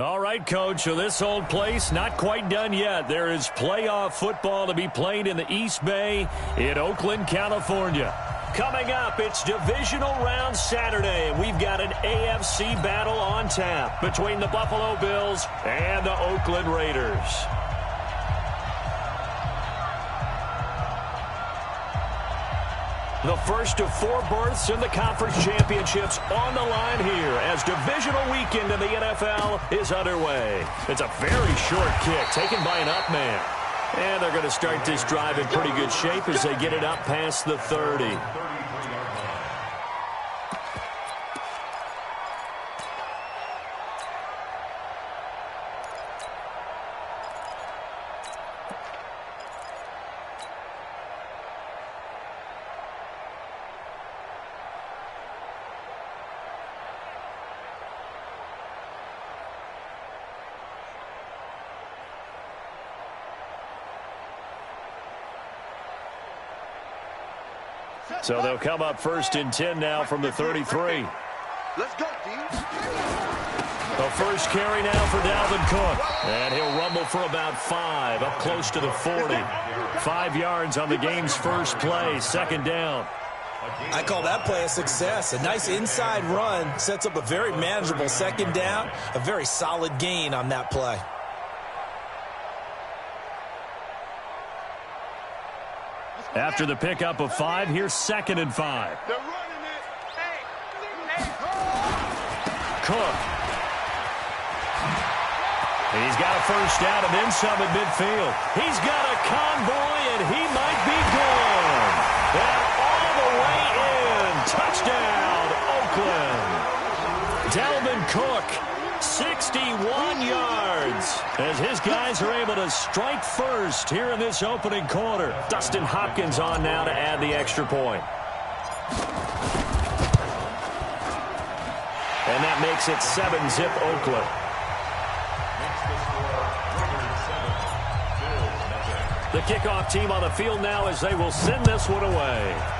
All right, Coach, so this old place not quite done yet. There is playoff football to be played in the East Bay in Oakland, California. Coming up, it's divisional round Saturday, and we've got an AFC battle on tap between the Buffalo Bills and the Oakland Raiders. The first of 4 berths in the conference championships on the line here as divisional weekend in the NFL is underway. It's a very short kick taken by an up man. And they're going to start this drive in pretty good shape as they get it up past the 30. So they'll come up 1st and 10 now from the 33. Let's go, D. The first carry now for Dalvin Cook. And he'll rumble for about 5, up close to the 40. 5 yards on the game's first play, 2nd down. I call that play a success. A nice inside run sets up a very manageable 2nd down. A very solid gain on that play. After the pickup of 5, here's 2nd and 5. Cook. He's got a first down and then some at midfield. He's got a convoy, and he might be gone. And all the way in. Touchdown, Oakland. Dalvin Cook. 61 yards as his guys are able to strike first here in this opening quarter. Dustin Hopkins on now to add the extra point. And that makes it 7-zip Oakland. The kickoff team on the field now as they will send this one away.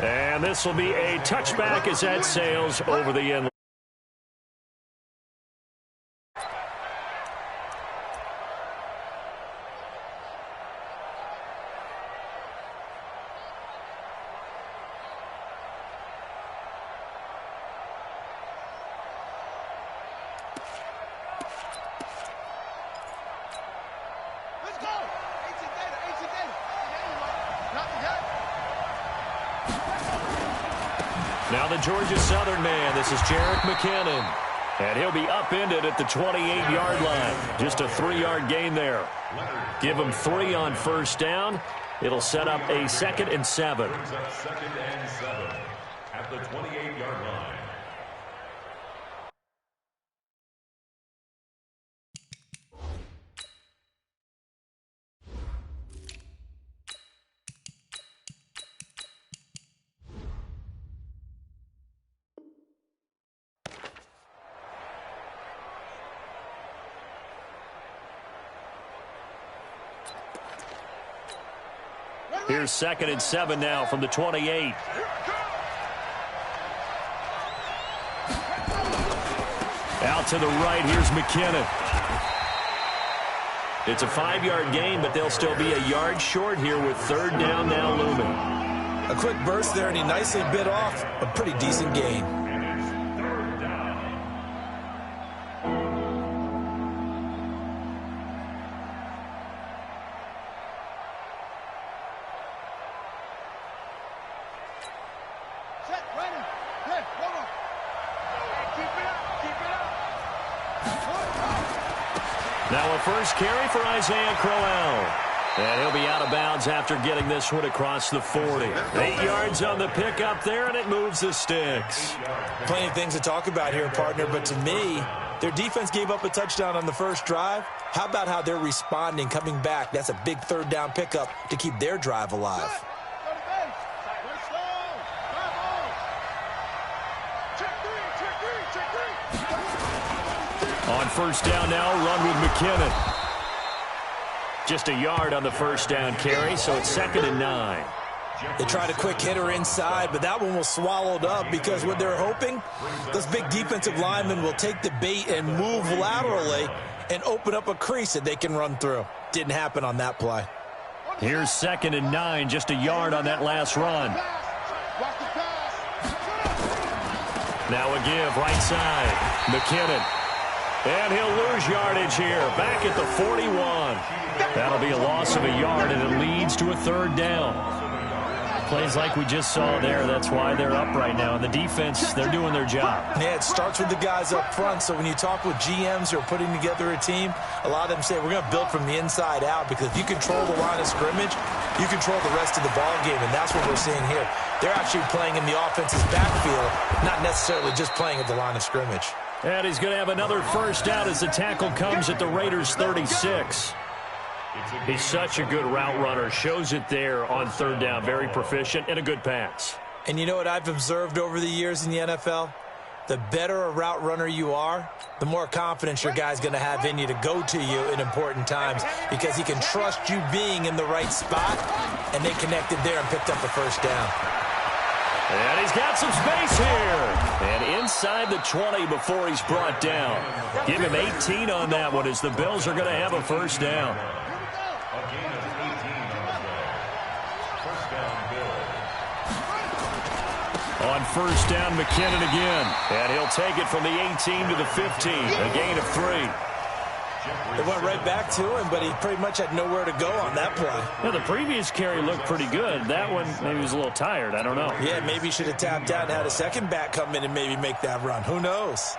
And this will be a touchback as that sails over the end. Now the Georgia Southern man, this is Jerick McKinnon. And he'll be upended at the 28-yard line. Just a 3-yard gain there. Give him 3 on first down. It'll set up a 2nd and 7. Second and 7 at the 28-yard line. Here's 2nd and 7 now from the 28. Out to the right, here's McKinnon. It's a 5-yard gain, but they'll still be a yard short here with 3rd down now looming. A quick burst there, and he nicely bit off a pretty decent gain. Now a first carry for Isaiah Crowell. And he'll be out of bounds after getting this one across the 40. 8 yards on the pickup there, and it moves the sticks. Plenty of things to talk about here, partner, but to me, their defense gave up a touchdown on the first drive. How about how they're responding, coming back? That's a big 3rd down pickup to keep their drive alive. On first down now, run with McKinnon. Just a yard on the first down carry, so it's 2nd and 9. They tried a quick hitter inside, but that one was swallowed up because what they're hoping, those big defensive linemen will take the bait and move laterally and open up a crease that they can run through. Didn't happen on that play. Here's 2nd and 9, just a yard on that last run. Now a give, right side. McKinnon. And he'll lose yardage here, back at the 41. That'll be a loss of a yard, and it leads to a 3rd down. Plays like we just saw there, that's why they're up right now. And the defense, they're doing their job. Yeah, it starts with the guys up front. So when you talk with GMs who are putting together a team, a lot of them say we're going to build from the inside out, because if you control the line of scrimmage, you control the rest of the ball game, and that's what we're seeing here. They're actually playing in the offense's backfield, not necessarily just playing at the line of scrimmage. And he's going to have another 1st down as the tackle comes at the Raiders' 36. He's such a good route runner. Shows it there on 3rd down. Very proficient and a good pass. And you know what I've observed over the years in the NFL? The better a route runner you are, the more confidence your guy's going to have in you to go to you in important times, because he can trust you being in the right spot, and they connected there and picked up the 1st down. And he's got some space here. And inside the 20 before he's brought down. Give him 18 on that one, as the Bills are going to have a 1st down. On 1st down, McKinnon again. And he'll take it from the 18 to the 15. A gain of 3. They went right back to him, but he pretty much had nowhere to go on that play. Well, the previous carry looked pretty good. That one, maybe he was a little tired. I don't know. Yeah, maybe he should have tapped out and had a second back come in and maybe make that run. Who knows?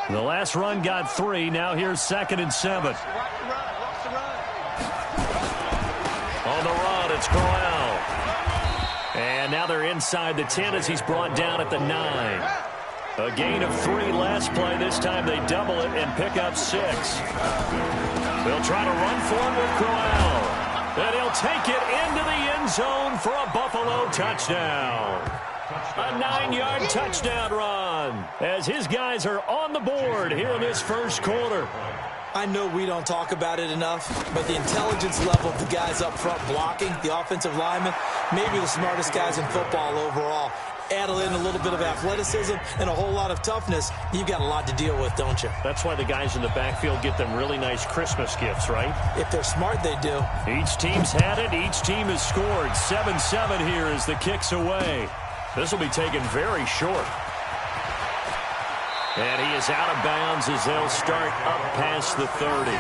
The last run got 3. Now here's 2nd and 7. On the run, it's Corral. And now they're inside the 10 as he's brought down at the 9. A gain of 3 last play. This time they double it and pick up 6. They'll try to run for it with Corral. And he'll take it into the end zone for a Buffalo touchdown. A 9-yard touchdown run as his guys are on the board here in this 1st quarter. I know we don't talk about it enough, but the intelligence level of the guys up front blocking, the offensive linemen, maybe the smartest guys in football overall. Add in a little bit of athleticism and a whole lot of toughness, you've got a lot to deal with, don't you? That's why the guys in the backfield get them really nice Christmas gifts, right? If they're smart, they do. Each team's had it. Each team has scored. 7-7 here as the kick's away. This will be taken very short. And he is out of bounds as they'll start up past the 30.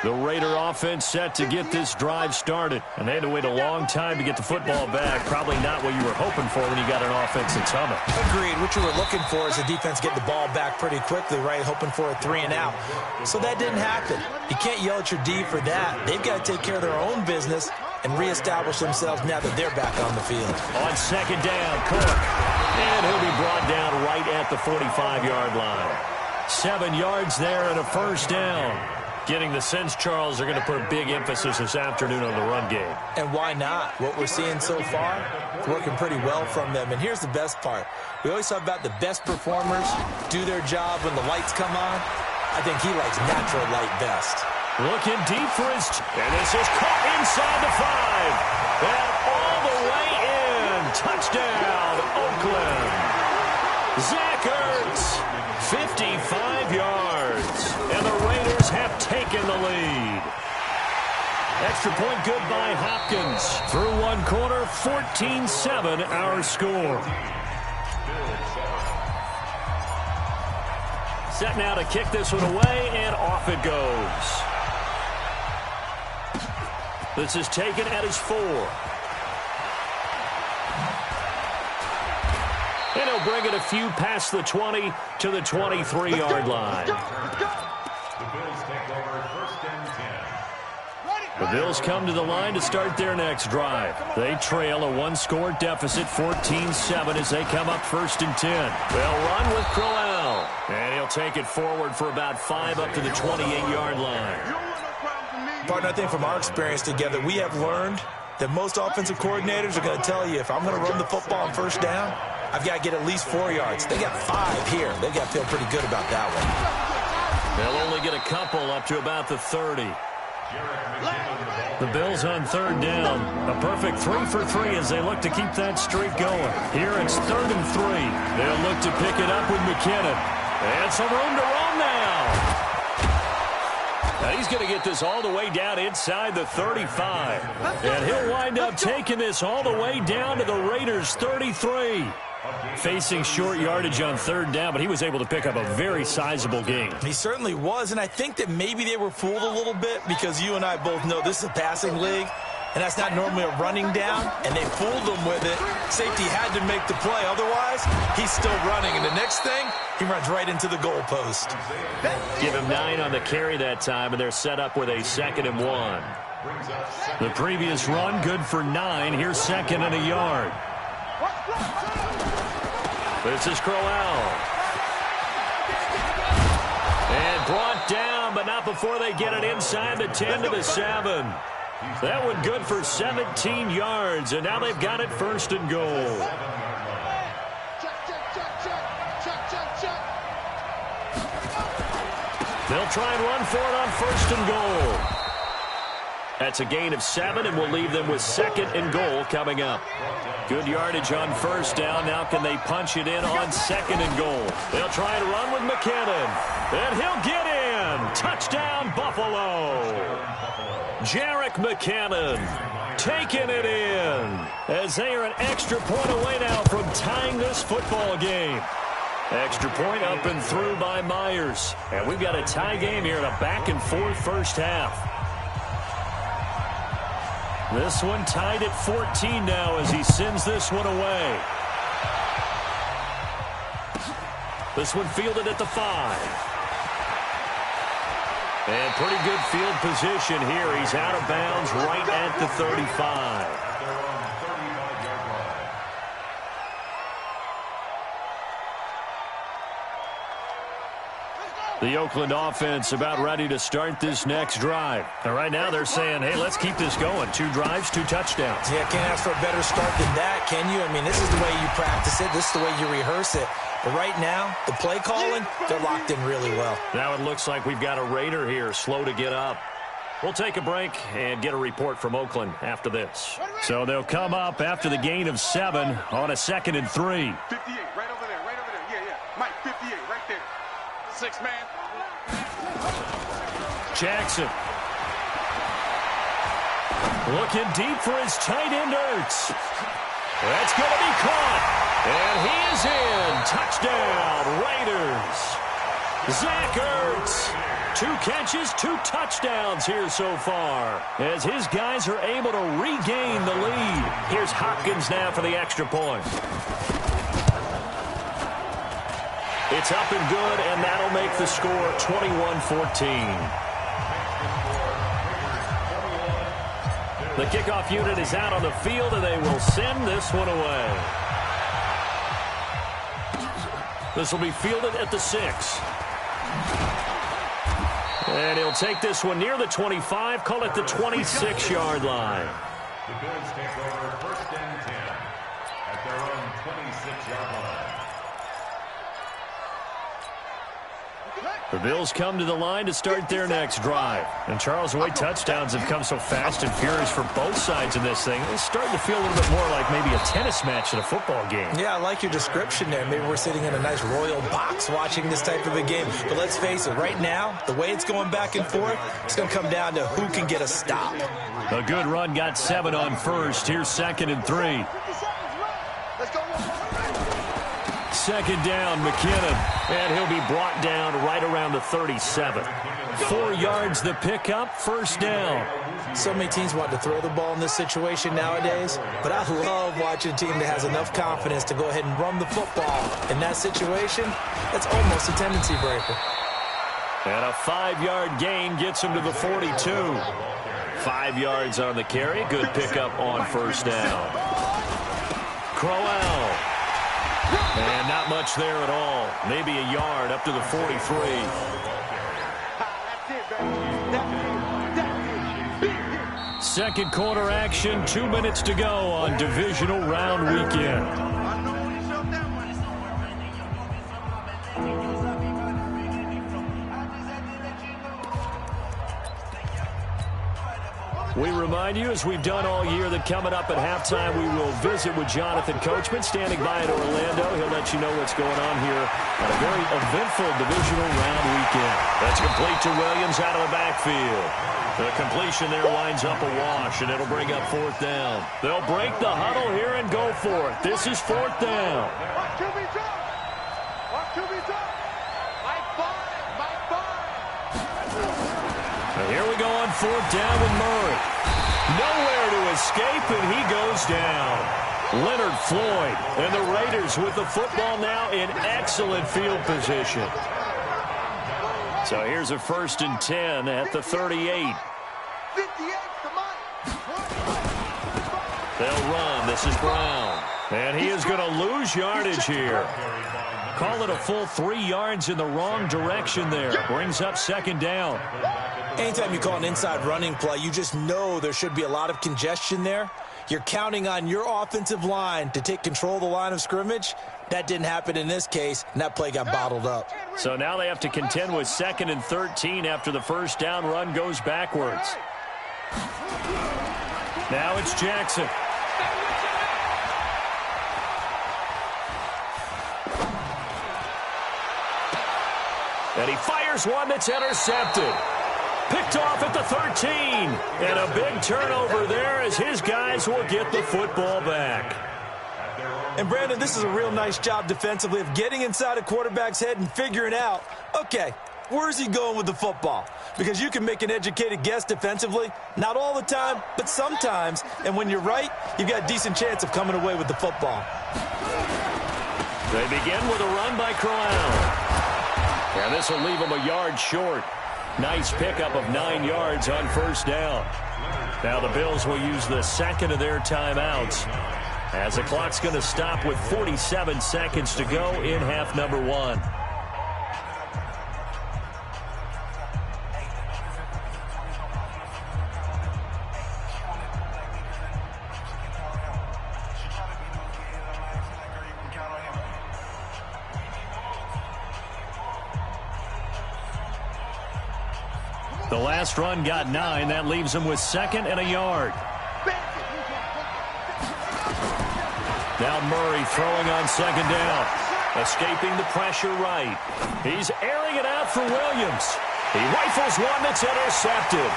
The Raider offense set to get this drive started. And they had to wait a long time to get the football back. Probably not what you were hoping for when you got an offense that's humming. Agreed. What you were looking for is the defense get the ball back pretty quickly, right? Hoping for a 3 and out. So that didn't happen. You can't yell at your D for that. They've got to take care of their own business and reestablish themselves now that they're back on the field. On 2nd down, Cook. And he'll be brought down right at the 45-yard line. 7 yards there and a 1st down. Getting the sense, Charles, are going to put a big emphasis this afternoon on the run game. And why not? What we're seeing so far, it's working pretty well from them. And here's the best part. We always talk about the best performers do their job when the lights come on. I think he likes natural light best. Looking deep for his... And this is caught inside the 5. And all the way in. Touchdown, Oakland. Zach Ertz, 55 yards. And the Raiders have taken the lead. Extra point good by Hopkins. Through 1 quarter, 14-7 our score. Set now to kick this one away, and off it goes. This is taken at his 4. And he'll bring it a few past the 20 to the 23-yard line. The Bills come to the line to start their next drive. They trail a 1-score deficit, 14-7, as they come up 1st and 10. They'll run with Crowell. And he'll take it forward for about 5 up to the 28-yard line. Partner, I think from our experience together, we have learned that most offensive coordinators are going to tell you, if I'm going to run the football on 1st down, I've got to get at least 4 yards. They got 5 here. They've got to feel pretty good about that one. They'll only get a couple up to about the 30. The Bills on third down. A perfect 3 for 3 as they look to keep that streak going. Here it's 3rd and 3. They'll look to pick it up with McKinnon. And some room to run now. Now he's going to get this all the way down inside the 35. And he'll wind up taking this all the way down to the Raiders' 33. Facing short yardage on third down, but he was able to pick up a very sizable gain. He certainly was, and I think that maybe they were fooled a little bit because you and I both know this is a passing league, and that's not normally a running down, and they fooled him with it. Safety had to make the play. Otherwise, he's still running, and the next thing, he runs right into the goalpost. Give him 9 on the carry that time, and they're set up with a 2nd and 1. The previous run, good for 9. Here's 2nd and a yard. This is Crowell. And brought down, but not before they get it inside the 10 to the 7. That one good for 17 yards, and now they've got it 1st and goal. They'll try and run for it on 1st and goal. That's a gain of 7, and we'll leave them with 2nd and goal coming up. Good yardage on 1st down. Now can they punch it in on 2nd and goal? They'll try and run with McKinnon. And he'll get in. Touchdown, Buffalo. Jerick McKinnon taking it in as they are an extra point away now from tying this football game. Extra point up and through by Myers. And we've got a tie game here in a back-and-forth first half. This one tied at 14 now as he sends this one away. This one fielded at the 5. And pretty good field position here. He's out of bounds right at the 35. The Oakland offense about ready to start this next drive. And right now they're saying, hey, let's keep this going. 2 drives, 2 touchdowns. Yeah, can't ask for a better start than that, can you? I mean, this is the way you practice it. This is the way you rehearse it. But right now, the play calling, they're locked in really well. Now it looks like we've got a Raider here, slow to get up. We'll take a break and get a report from Oakland after this. So they'll come up after the gain of 7 on a 2nd and 3. 58, right over there, right over there. Yeah. Mike, 58, right there. 6 man. Jackson. Looking deep for his tight end, Ertz. That's going to be caught. And he is in. Touchdown, Raiders. Zach Ertz. 2 catches, 2 touchdowns here so far as his guys are able to regain the lead. Here's Hopkins now for the extra point. It's up and good, and that'll make the score 21-14. The kickoff unit is out on the field, and they will send this one away. This will be fielded at the 6. And he'll take this one near the 25, call it the 26-yard line. The Bills take over 1st and 10 at their own 26-yard line. The Bills come to the line to start their next drive. And Charles, the way touchdowns have come so fast and furious for both sides in this thing, it's starting to feel a little bit more like maybe a tennis match in a football game. Yeah, I like your description there. Maybe we're sitting in a nice royal box watching this type of a game. But let's face it, right now, the way it's going back and forth, it's going to come down to who can get a stop. A good run got 7 on 1st. Here's 2nd and 3. 2nd down, McKinnon. And he'll be brought down right around the 37. 4 yards the pickup, 1st down. So many teams want to throw the ball in this situation nowadays, but I love watching a team that has enough confidence to go ahead and run the football. In that situation, that's almost a tendency breaker. And a 5-yard gain gets him to the 42. 5 yards on the carry. Good pickup on 1st down. Crowell. And not much there at all. Maybe a yard up to the 43. Second quarter action, 2 minutes to go on divisional round weekend. We remind you, as we've done all year, that coming up at halftime, we will visit with Jonathan Coachman, standing by in Orlando. He'll let you know what's going on here on a very eventful divisional round weekend. That's complete to Williams out of the backfield. The completion there winds up a wash, and it'll bring up 4th down. They'll break the huddle here and go for it. This is 4th down. And here we go on 4th down with Murray. Nowhere to escape, and he goes down. Leonard Floyd and the Raiders with the football now in excellent field position. So here's a 1st and 10 at the 38. They'll run. This is Brown. And he is going to lose yardage here. Call it a full 3 yards in the wrong direction there. Brings up 2nd down. Anytime you call an inside running play, you just know there should be a lot of congestion there. You're counting on your offensive line to take control of the line of scrimmage. That didn't happen in this case, and that play got bottled up. So now they have to contend with 2nd and 13 after the 1st down run goes backwards. Now it's Jackson. And he fires one that's intercepted. Picked off at the 13. And a big turnover there as his guys will get the football back. And, Brandon, this is a real nice job defensively of getting inside a quarterback's head and figuring out, okay, where's he going with the football? Because you can make an educated guess defensively. Not all the time, but sometimes. And when you're right, you've got a decent chance of coming away with the football. They begin with a run by Corral. And this will leave them a yard short. Nice pickup of 9 yards on 1st down. Now the Bills will use the 2nd of their timeouts, as the clock's going to stop with 47 seconds to go in half number 1. The last run got 9. That leaves them with 2nd and a yard. Now Murray throwing on 2nd down. Escaping the pressure right. He's airing it out for Williams. He rifles one that's intercepted.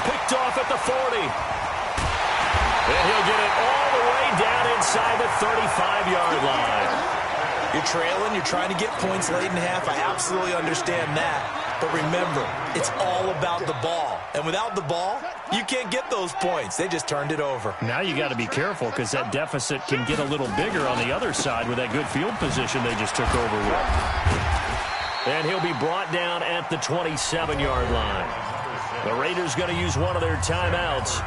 Picked off at the 40. And he'll get it all the way down inside the 35-yard line. You're trailing. You're trying to get points late in half. I absolutely understand that. But remember, it's all about the ball. And without the ball, you can't get those points. They just turned it over. Now you got to be careful because that deficit can get a little bigger on the other side with that good field position they just took over with. And he'll be brought down at the 27-yard line. The Raiders going to use one of their timeouts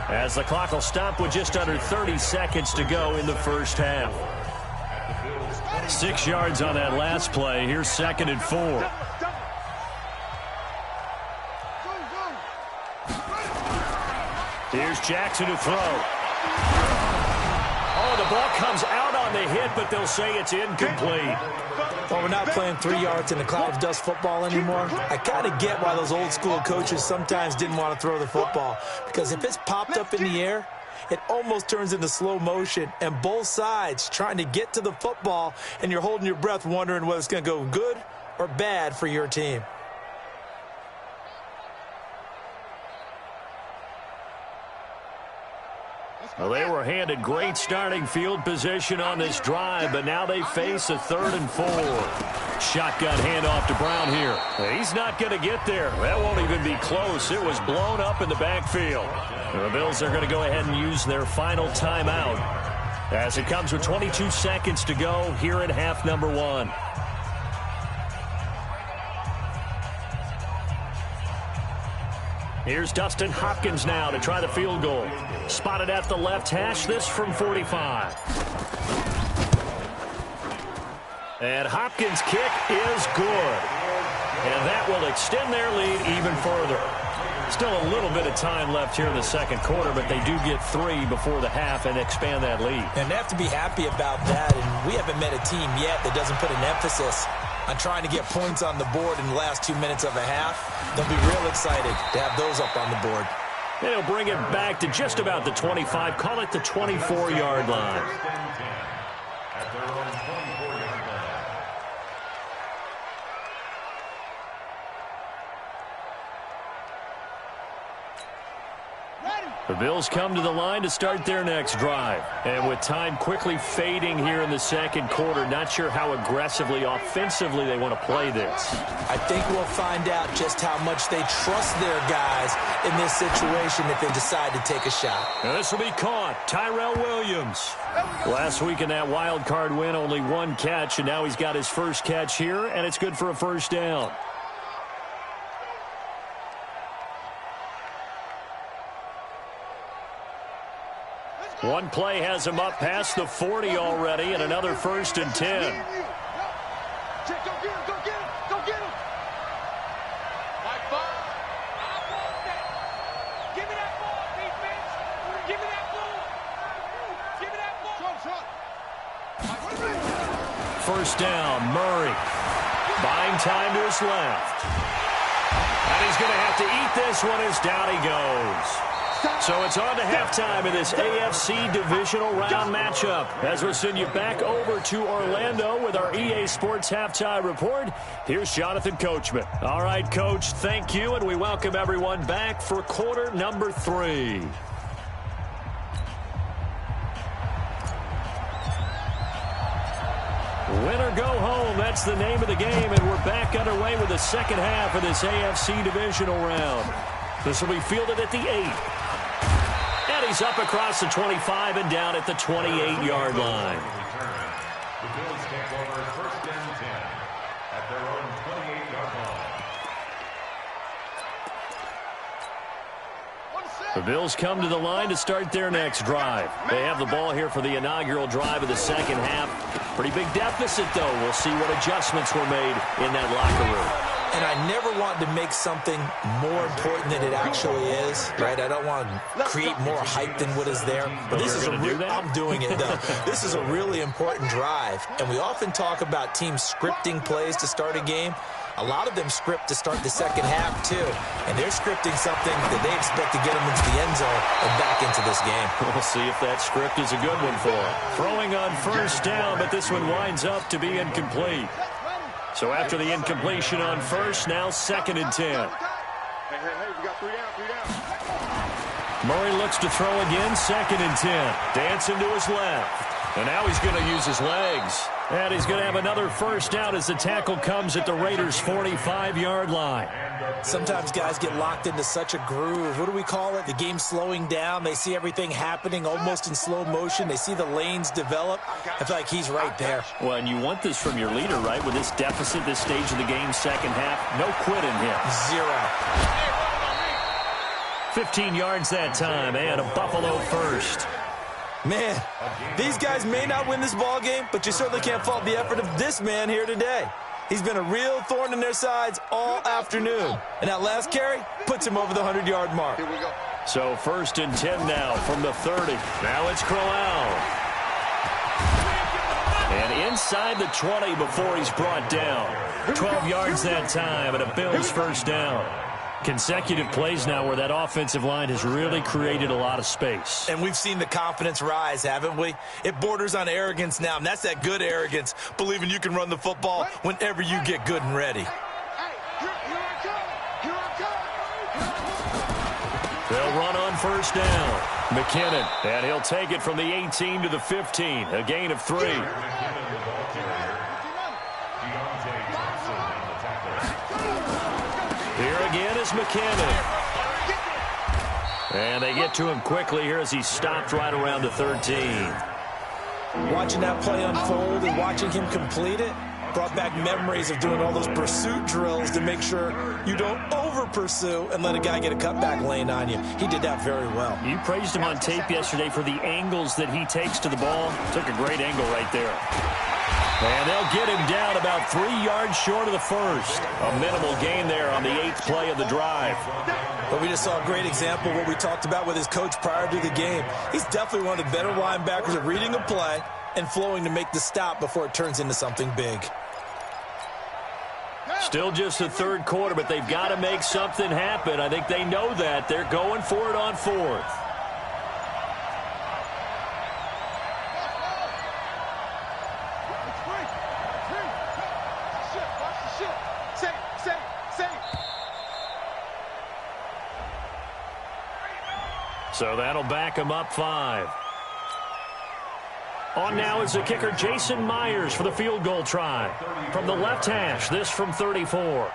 as the clock will stop with just under 30 seconds to go in the 1st half. 6 yards on that last play. Here's 2nd and 4. Here's Jackson to throw. Oh, the ball comes out on the hit, but they'll say it's incomplete. Well, we're not playing 3 yards in a cloud of dust football anymore. I kind of get why those old school coaches sometimes didn't want to throw the football. Because if it's popped up in the air, it almost turns into slow motion. And both sides trying to get to the football, and you're holding your breath wondering whether it's going to go good or bad for your team. Well, they were handed great starting field position on this drive, but now they face a 3rd and 4. Shotgun handoff to Brown here. He's not going to get there. That won't even be close. It was blown up in the backfield. The Bills are going to go ahead and use their final timeout as it comes with 22 seconds to go here in half number 1. Here's Dustin Hopkins now to try the field goal. Spotted at the left hash, this from 45. And Hopkins' kick is good. And that will extend their lead even further. Still a little bit of time left here in the 2nd quarter, but they do get 3 before the half and expand that lead. And they have to be happy about that. And we haven't met a team yet that doesn't put an emphasis on trying to get points on the board in the last 2 minutes of a half. They'll be real excited to have those up on the board. And he'll bring it back to just about the 25. Call it the 24-yard line. At their own 24-yard line. The Bills come to the line to start their next drive. And with time quickly fading here in the second quarter, not sure how aggressively, offensively they want to play this. I think we'll find out just how much they trust their guys in this situation if they decide to take a shot. And this will be caught. Tyrell Williams. Last week in that wild card win, only one catch, and now he's got his first catch here, and it's good for a first down. One play has him up past the 40 already, and another 1st and 10. Go get him, go get him, go get him. Like ball. I want that. Give me that ball, defense. Give me that ball. Give me that ball. First down, Murray. Buying time to his left. And he's going to have to eat this one as down he goes. So it's on to halftime in this AFC divisional round matchup. As we'll send you back over to Orlando with our EA Sports Halftime Report, here's Jonathan Coachman. All right, Coach, thank you, and we welcome everyone back for quarter number 3. Win or go home, that's the name of the game, and we're back underway with the second half of this AFC divisional round. This will be fielded at the 8. And he's up across the 25 and down at the 28-yard line. The Bills take over 1st and 10 at their own 28-yard line. The Bills come to the line to start their next drive. They have the ball here for the inaugural drive of the second half. Pretty big deficit, though. We'll see what adjustments were made in that locker room. And I never want to make something more important than it actually is, right? I don't want to create more hype than what is there. But this is I'm doing it, though. This is a really important drive. And we often talk about teams scripting plays to start a game. A lot of them script to start the second half, too. And they're scripting something that they expect to get them into the end zone and back into this game. We'll see if that script is a good one for them. Throwing on first down, but this one winds up to be incomplete. So after the incompletion on first, now 2nd and 10. Hey, we got 3 down. Murray looks to throw again, 2nd and 10. Dancing to his left. And now he's going to use his legs. And he's going to have another first down as the tackle comes at the Raiders' 45-yard line. Sometimes guys get locked into such a groove. What do we call it? The game's slowing down. They see everything happening almost in slow motion. They see the lanes develop. I feel like he's right there. Well, and you want this from your leader, right? With this deficit, this stage of the game, second half, no quitting him. 0. 15 yards that time, and a Buffalo first. Man, these guys may not win this ball game, but you certainly can't fault the effort of this man here today. He's been a real thorn in their sides all afternoon. And that last carry puts him over the 100-yard mark. Here we go. So 1st and 10 now from the 30. Now it's Crowell. And inside the 20 before he's brought down. 12 yards that time and a Bills first down. Consecutive plays now where that offensive line has really created a lot of space. And we've seen the confidence rise, haven't we? It borders on arrogance now, and that's that good arrogance, believing you can run the football whenever you get good and ready. They'll run on first down. McKinnon, and he'll take it from the 18 to the 15, a gain of 3. Here again is McKinnon. And they get to him quickly here as he stopped right around the 13. Watching that play unfold and watching him complete it brought back memories of doing all those pursuit drills to make sure you don't over-pursue and let a guy get a cutback lane on you. He did that very well. You praised him on tape yesterday for the angles that he takes to the ball. Took a great angle right there. And they'll get him down about 3 yards short of the first. A minimal gain there on the 8th play of the drive. But we just saw a great example of what we talked about with his coach prior to the game. He's definitely one of the better linebackers at reading a play and flowing to make the stop before it turns into something big. Still just the third quarter, but they've got to make something happen. I think they know that. They're going for it on fourth. So that'll back him up 5. On now is the kicker, Jason Myers, for the field goal try. From the left hash, this from 34.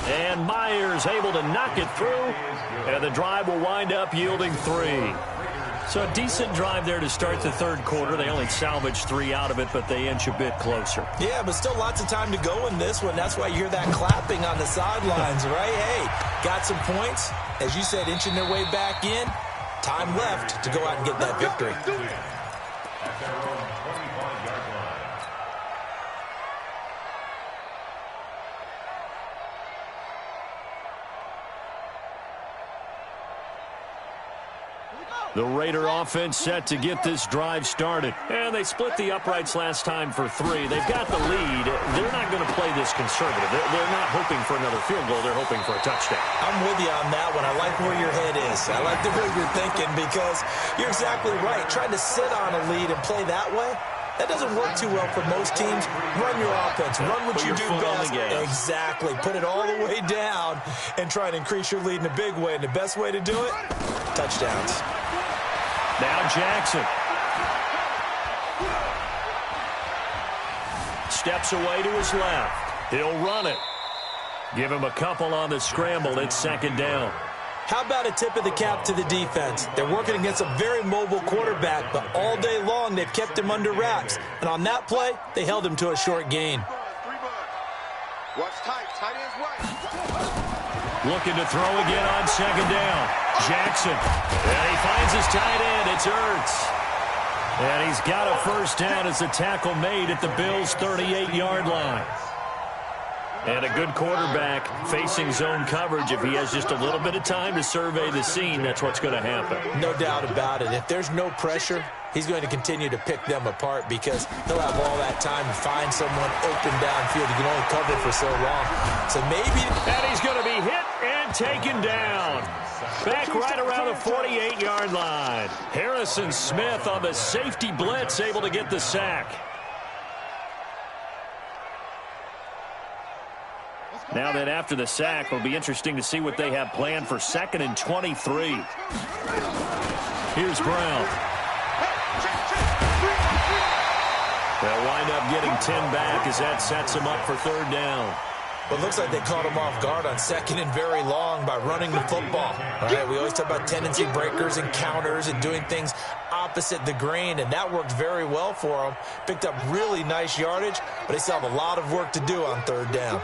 And Myers able to knock it through, and the drive will wind up yielding 3. So a decent drive there to start the third quarter. They only salvaged 3 out of it, but they inch a bit closer. Yeah, but still lots of time to go in this one. That's why you hear that clapping on the sidelines, right? Hey, got some points. As you said, inching their way back in. Time left to go out and get that victory. At their own 25-yard line. The Raider offense set to get this drive started. And they split the uprights last time for 3. They've got the lead. They're not going to play this conservative. They're not hoping for another field goal. They're hoping for a touchdown. I'm with you on that one. I like where your head is. I like the way you're thinking because you're exactly right. Trying to sit on a lead and play that way, that doesn't work too well for most teams. Run your offense. Run what you do best. Exactly. Put it all the way down and try and increase your lead in a big way. And the best way to do it, touchdowns. Now Jackson. Steps away to his left. He'll run it. Give him a couple on the scramble. It's second down. How about a tip of the cap to the defense? They're working against a very mobile quarterback, but all day long they've kept him under wraps. And on that play, they held him to a short gain. Watch tight. Tight ends right. Looking to throw again on second down. Jackson. And he finds his tight end. It's Ertz. And he's got a first down as the tackle made at the Bills' 38-yard line. And a good quarterback facing zone coverage. If he has just a little bit of time to survey the scene, that's what's going to happen. No doubt about it. If there's no pressure, he's going to continue to pick them apart because he'll have all that time to find someone open downfield. He can only cover for so long. So maybe... And he's going to be hit and taken down. Back right around the 48-yard line. Harrison Smith on the safety blitz, able to get the sack. Now then, after the sack, it'll be interesting to see what they have planned for 2nd and 23. Here's Brown. They'll wind up getting 10 back as that sets them up for third down. Well, it looks like they caught him off guard on 2nd and very long by running the football. All right, we always talk about tendency breakers and counters and doing things opposite the grain, and that worked very well for them. Picked up really nice yardage, but they still have a lot of work to do on third down.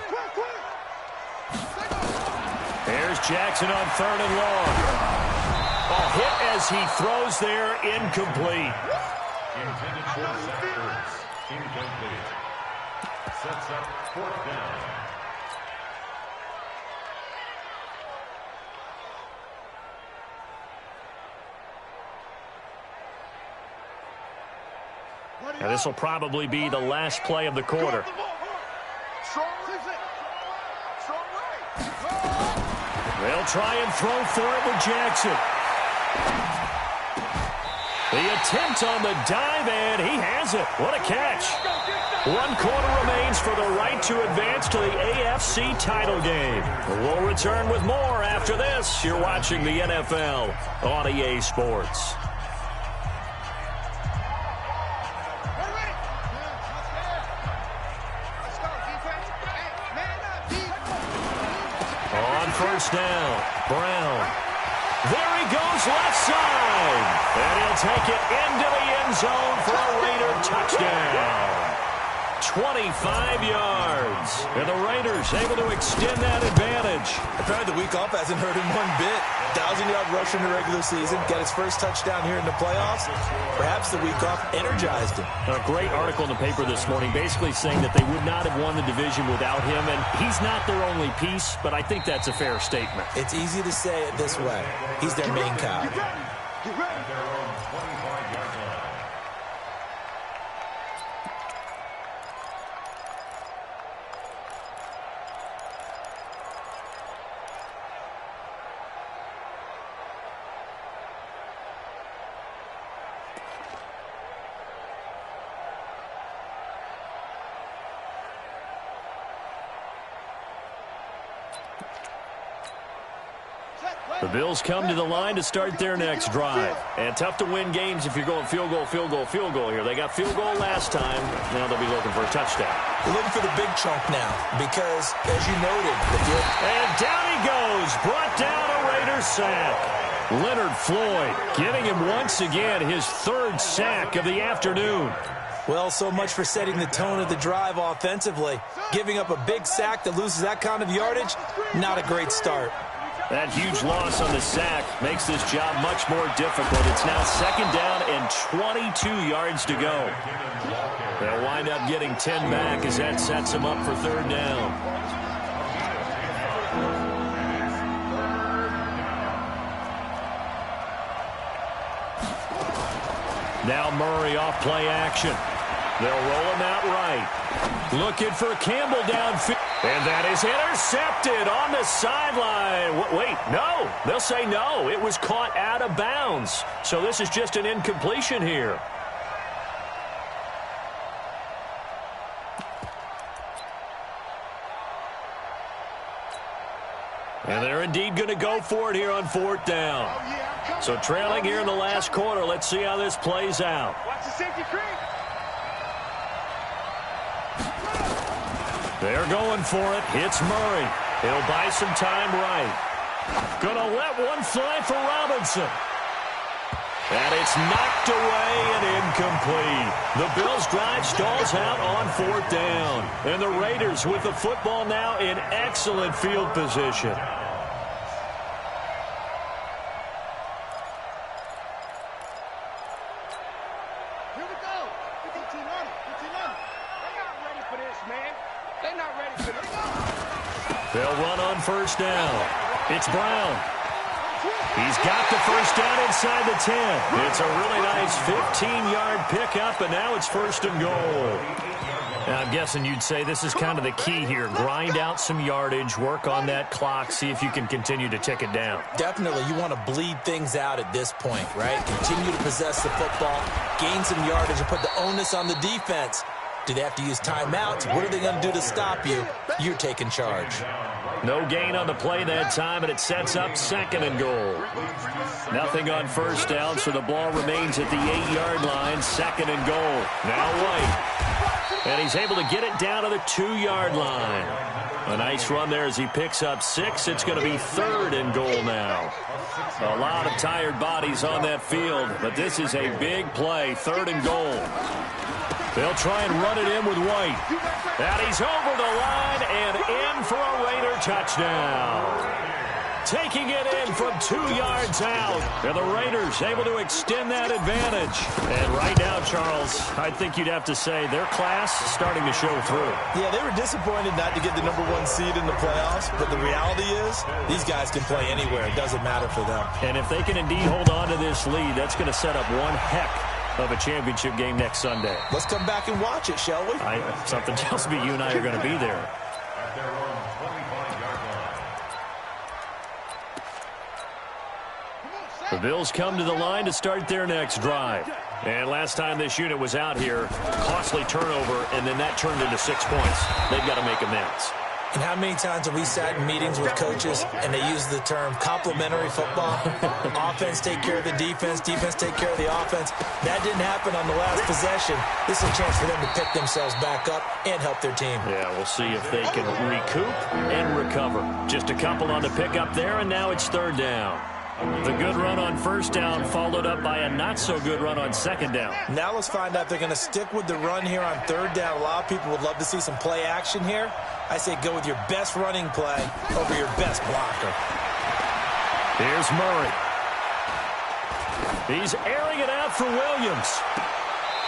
There's Jackson on 3rd and long. A hit as he throws there, incomplete. Intended for Zach Ertz. Incomplete. Sets up 4th down. And this will probably be the last play of the quarter. They'll try and throw for it with Jackson. The attempt on the dive, and he has it. What a catch. 1 quarter remains for the right to advance to the AFC title game. We'll return with more after this. You're watching the NFL on EA Sports. On first down, Brown. There he goes, left side. And he'll take it into the end zone for a Raider touchdown. 25 yards. And the Raiders able to extend that advantage. Apparently the week off hasn't hurt him one bit. 1,000-yard rush in the regular season. Got his first touchdown here in the playoffs. Perhaps the week off energized him. A great article in the paper this morning basically saying that they would not have won the division without him. And he's not their only piece, but I think that's a fair statement. It's easy to say it this way. He's their main cog. The Bills come to the line to start their next drive. And tough to win games if you're going field goal, field goal, field goal here. They got field goal last time. Now they'll be looking for a touchdown. They're looking for the big chunk now because, as you noted, the field... And down he goes. Brought down a Raider sack. Leonard Floyd getting him once again his third sack of the afternoon. Well, so much for setting the tone of the drive offensively. Giving up a big sack that loses that kind of yardage, not a great start. That huge loss on the sack makes this job much more difficult. It's now second down and 22 yards to go. They'll wind up getting 10 back as that sets them up for third down. Now Murray off play action. They'll roll him out right. Looking for Campbell downfield. And that is intercepted on the sideline. Wait, no. They'll say no. It was caught out of bounds. So this is just an incompletion here. And they're indeed going to go for it here on fourth down. So trailing here in the last quarter. Let's see how this plays out. Watch the safety creep. They're going for it. Hits Murray. He'll buy some time right. Gonna let one fly for Robinson. And it's knocked away and incomplete. The Bills' drive stalls out on fourth down. And the Raiders with the football now in excellent field position. Here we go. 15 on it. 15 on it. They're not ready for this, man. They're not ready for this. They'll run on first down. It's Brown. He's got the first down inside the 10. It's a really nice 15-yard pickup, and now it's first and goal. Now, I'm guessing you'd say this is kind of the key here. Grind out some yardage, work on that clock, see if you can continue to tick it down. Definitely, you want to bleed things out at this point, right? Continue to possess the football, gain some yardage, and put the onus on the defense. Do they have to use timeouts? What are they going to do to stop you? You're taking charge. No gain on the play that time, and it sets up second and goal. Nothing on first down, so the ball remains at the 8-yard line, second and goal. Now White. And he's able to get it down to the 2-yard line. A nice run there as he picks up 6. It's going to be third and goal now. A lot of tired bodies on that field, but this is a big play, third and goal. They'll try and run it in with White. And he's over the line and in for a Raider touchdown. Taking it in from 2 yards out. And the Raiders able to extend that advantage. And right now, Charles, I think you'd have to say their class starting to show through. Yeah, they were disappointed not to get the #1 seed in the playoffs. But the reality is these guys can play anywhere. It doesn't matter for them. And if they can indeed hold on to this lead, that's going to set up one heck of a championship game next Sunday. Let's come back and watch it, shall we? Something tells me you and I are going to be there. The Bills come to the line to start their next drive. And last time this unit was out here, costly turnover, and then that turned into 6 points. They've got to make amends. And how many times have we sat in meetings with coaches and they use the term complementary football? Offense take care of the defense, defense take care of the offense. That didn't happen on the last possession. This is a chance for them to pick themselves back up and help their team. Yeah, we'll see if they can recoup and recover. Just a couple on the pickup there, and now it's third down. The good run on first down followed up by a not-so-good run on second down. Now let's find out if they're going to stick with the run here on third down. A lot of people would love to see some play action here. I say go with your best running play over your best blocker. Here's Murray. He's airing it out for Williams.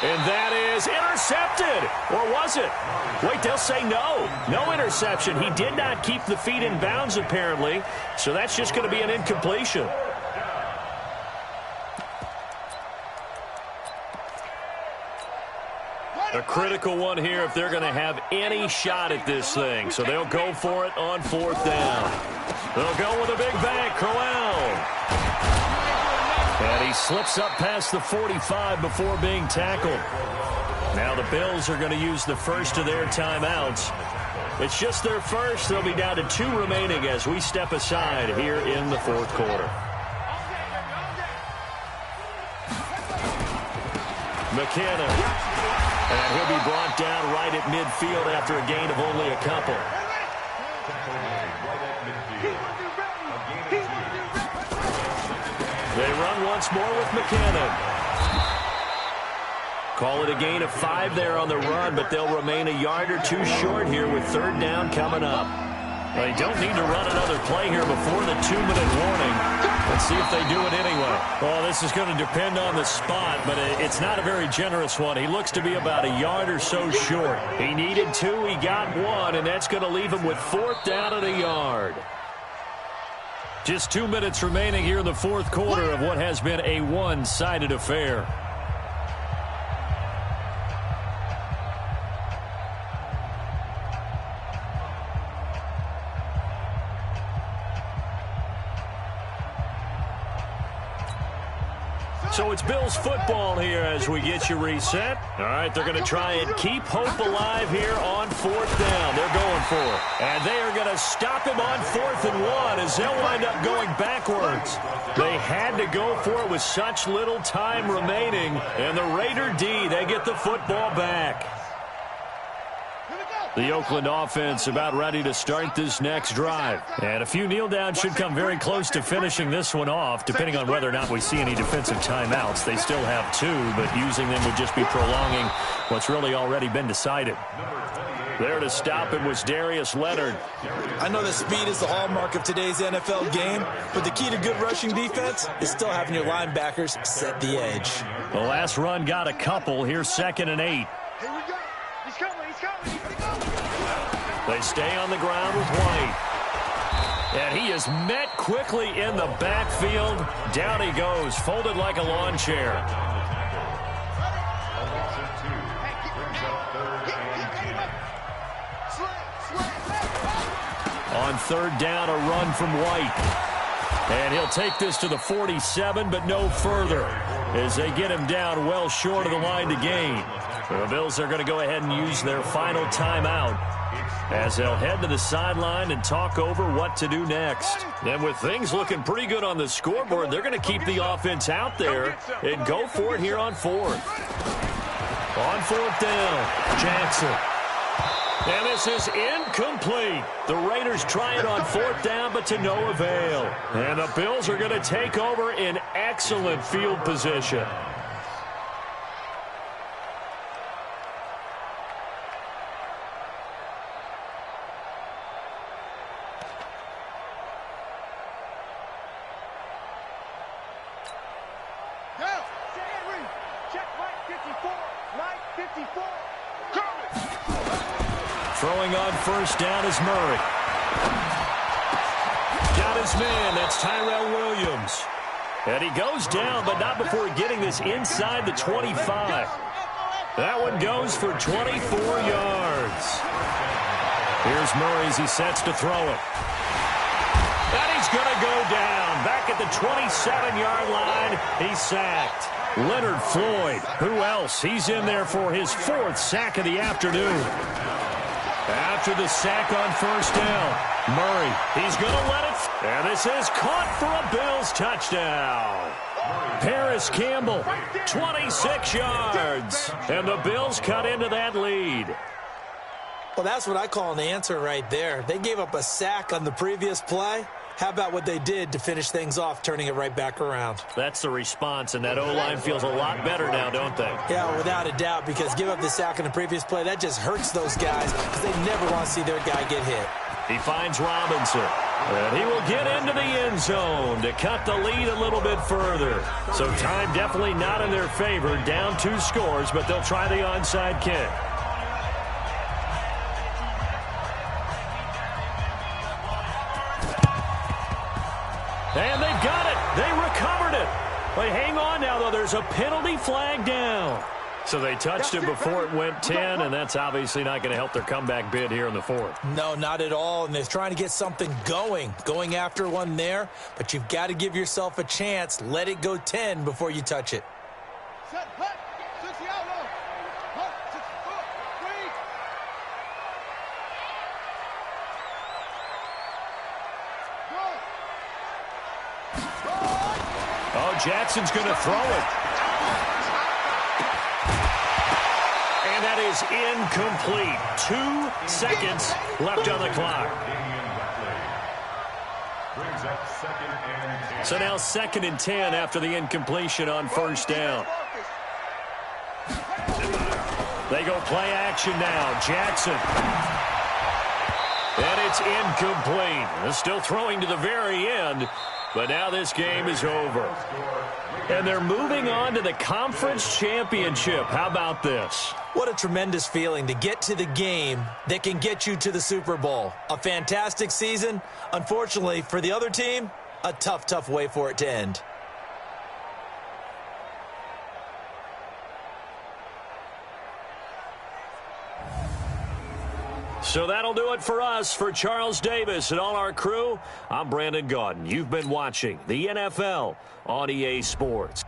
And that is intercepted. Or was it? Wait, they'll say no. No interception. He did not keep the feet in bounds, apparently. So that's just going to be an incompletion. A critical one here if they're going to have any shot at this thing. So they'll go for it on fourth down. They'll go with a big bang. Crowell. And he slips up past the 45 before being tackled. Now the Bills are going to use the first of their timeouts. It's just their first. They'll be down to 2 remaining as we step aside here in the fourth quarter. McKinnon. And he'll be brought down right at midfield after a gain of only a couple. They run once more with McKinnon. Call it a gain of 5 there on the run, but they'll remain a yard or 2 short here with third down coming up. They don't need to run another play here before the 2-minute warning. Let's see if they do it anyway. Well, this is going to depend on the spot, but it's not a very generous one. He looks to be about a yard or so short. He needed 2, he got 1, and that's going to leave him with 4th down and a yard. Just 2 minutes remaining here in the fourth quarter of what has been a one-sided affair. So it's Bills football here as we get you reset. All right, they're going to try and keep hope alive here on 4th down. They're going for it. And they are going to stop him on 4th and 1 as they'll wind up going backwards. They had to go for it with such little time remaining. And the Raider D, they get the football back. The Oakland offense about ready to start this next drive. And a few kneel downs should come very close to finishing this one off, depending on whether or not we see any defensive timeouts. They still have 2, but using them would just be prolonging what's really already been decided. There to stop it was Darius Leonard. I know that speed is the hallmark of today's NFL game, but the key to good rushing defense is still having your linebackers set the edge. The last run got a couple. Here's 2nd and 8. Here we go. He's coming. They stay on the ground with White. And he is met quickly in the backfield. Down he goes, folded like a lawn chair. On 3rd down, a run from White. And he'll take this to the 47, but no further, as they get him down well short of the line to gain. The Bills are going to go ahead and use their final timeout as they'll head to the sideline and talk over what to do next. And with things looking pretty good on the scoreboard, they're going to keep the offense out there and go for it here on 4th. On 4th down, Jackson. And this is incomplete. The Raiders try it on 4th down, but to no avail. And the Bills are going to take over in excellent field position. Throwing on 1st down is Murray. Got his man. That's Tyrell Williams. And he goes down, but not before getting this inside the 25. That one goes for 24 yards. Here's Murray as he sets to throw it. And he's going to go down. Back at the 27-yard line, he's sacked. Leonard Floyd, who else? He's in there for his 4th sack of the afternoon. After the sack on 1st down, Murray, he's going to let it. And this is caught for a Bills touchdown. Paris Campbell, 26 yards. And the Bills cut into that lead. Well, that's what I call an answer right there. They gave up a sack on the previous play. How about what they did to finish things off, turning it right back around? That's the response, and that O-line feels a lot better now, don't they? Yeah, without a doubt, because give up the sack in the previous play, that just hurts those guys because they never want to see their guy get hit. He finds Robinson, and he will get into the end zone to cut the lead a little bit further. So time definitely not in their favor, down 2 scores, but they'll try the onside kick. And they've got it. They recovered it. They hang on now, though. There's a penalty flag down. So they touched it before it went 10, and that's obviously not going to help their comeback bid here in the 4th. No, not at all, and they're trying to get something going after one there, but you've got to give yourself a chance. Let it go 10 before you touch it. Jackson's going to throw it. And that is incomplete. 2 seconds left on the clock. So now 2nd and 10 after the incompletion on first down. They go play action now. Jackson. And it's incomplete. They're still throwing to the very end, but now this game is over. And they're moving on to the conference championship. How about this? What a tremendous feeling to get to the game that can get you to the Super Bowl. A fantastic season. Unfortunately, for the other team, a tough, tough way for it to end. So that'll do it for us. For Charles Davis and all our crew, I'm Brandon Gaudin. You've been watching the NFL on EA Sports.